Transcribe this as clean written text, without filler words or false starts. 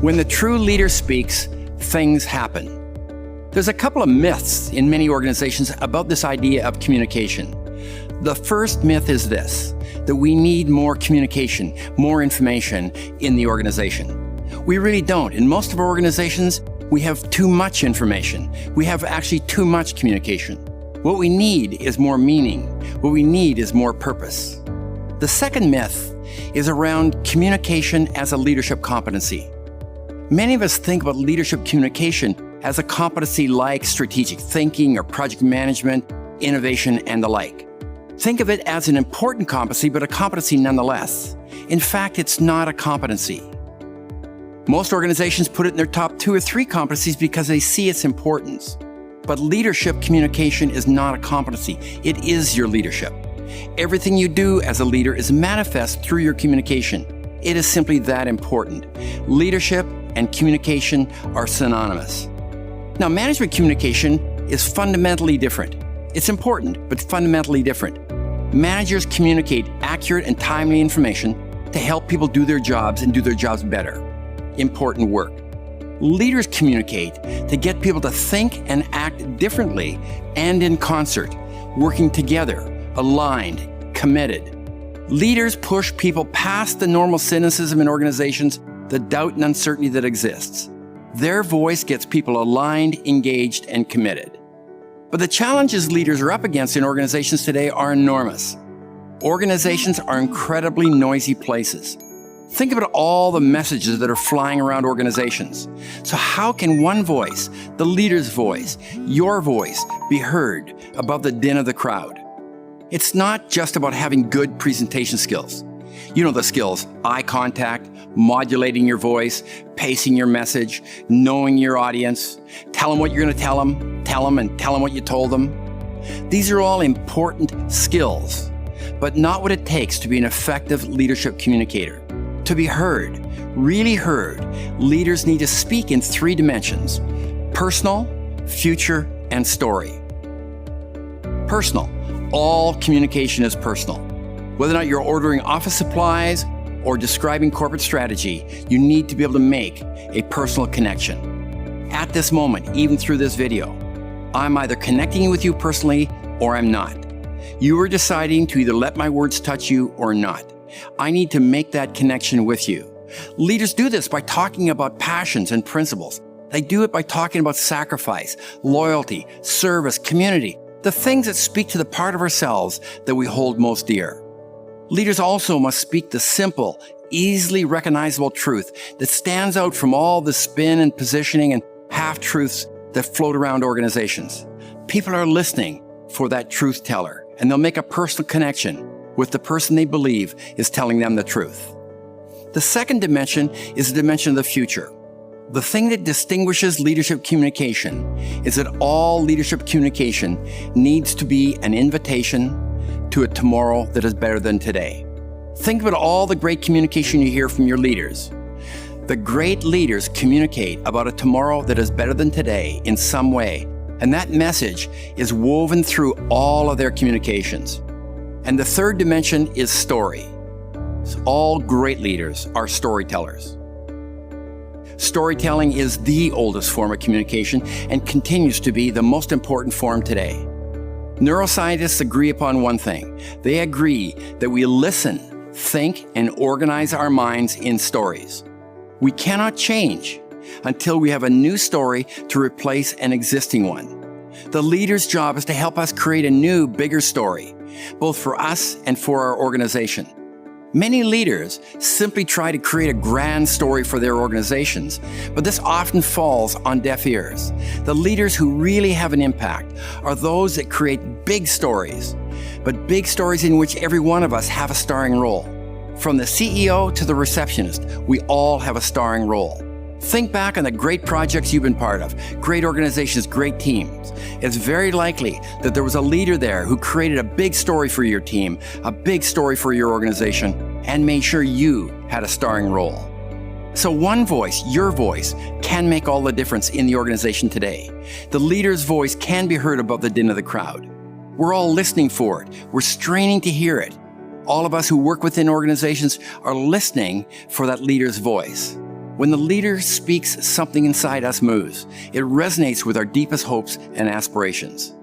When the true leader speaks, things happen. There's a couple of myths in many organizations about this idea of communication. The first myth is this, that we need more communication, more information in the organization. We really don't. In most of our organizations, we have too much information. We have actually too much communication. What we need is more meaning. What we need is more purpose. The second myth is around communication as a leadership competency. Many of us think about leadership communication as a competency like strategic thinking or project management, innovation, and the like. Think of it as an important competency, but a competency nonetheless. In fact, it's not a competency. Most organizations put it in their top 2 or 3 competencies because they see its importance. But leadership communication is not a competency. It is your leadership. Everything you do as a leader is manifest through your communication. It is simply that important. Leadership and communication are synonymous. Now, management communication is fundamentally different. It's important, but fundamentally different. Managers communicate accurate and timely information to help people do their jobs and do their jobs better. Important work. Leaders communicate to get people to think and act differently and in concert, working together, aligned, committed. Leaders push people past the normal cynicism in organizations, the doubt and uncertainty that exists. Their voice gets people aligned, engaged, and committed. But the challenges leaders are up against in organizations today are enormous. Organizations are incredibly noisy places. Think about all the messages that are flying around organizations. So how can one voice, the leader's voice, your voice, be heard above the din of the crowd? It's not just about having good presentation skills. You know the skills: eye contact, modulating your voice, pacing your message, knowing your audience, tell them what you're going to tell them, and tell them what you told them. These are all important skills, but not what it takes to be an effective leadership communicator. To be heard, really heard, leaders need to speak in 3 dimensions: personal, future, and story. Personal. All communication is personal. Whether or not you're ordering office supplies or describing corporate strategy, you need to be able to make a personal connection. At this moment, even through this video, I'm either connecting with you personally or I'm not. You are deciding to either let my words touch you or not. I need to make that connection with you. Leaders do this by talking about passions and principles. They do it by talking about sacrifice, loyalty, service, community, the things that speak to the part of ourselves that we hold most dear. Leaders also must speak the simple, easily recognizable truth that stands out from all the spin and positioning and half-truths that float around organizations. People are listening for that truth teller, and they'll make a personal connection with the person they believe is telling them the truth. The second dimension is the dimension of the future. The thing that distinguishes leadership communication is that all leadership communication needs to be an invitation to a tomorrow that is better than today. Think about all the great communication you hear from your leaders. The great leaders communicate about a tomorrow that is better than today in some way, and that message is woven through all of their communications. And the third dimension is story. So all great leaders are storytellers. Storytelling is the oldest form of communication and continues to be the most important form today. Neuroscientists agree upon one thing. They agree that we listen, think, and organize our minds in stories. We cannot change until we have a new story to replace an existing one. The leader's job is to help us create a new, bigger story, both for us and for our organization. Many leaders simply try to create a grand story for their organizations, but this often falls on deaf ears. The leaders who really have an impact are those that create big stories, but big stories in which every one of us have a starring role. From the CEO to the receptionist, we all have a starring role. Think back on the great projects you've been part of, great organizations, great teams. It's very likely that there was a leader there who created a big story for your team, a big story for your organization, and made sure you had a starring role. So one voice, your voice, can make all the difference in the organization today. The leader's voice can be heard above the din of the crowd. We're all listening for it. We're straining to hear it. All of us who work within organizations are listening for that leader's voice. When the leader speaks, something inside us moves. It resonates with our deepest hopes and aspirations.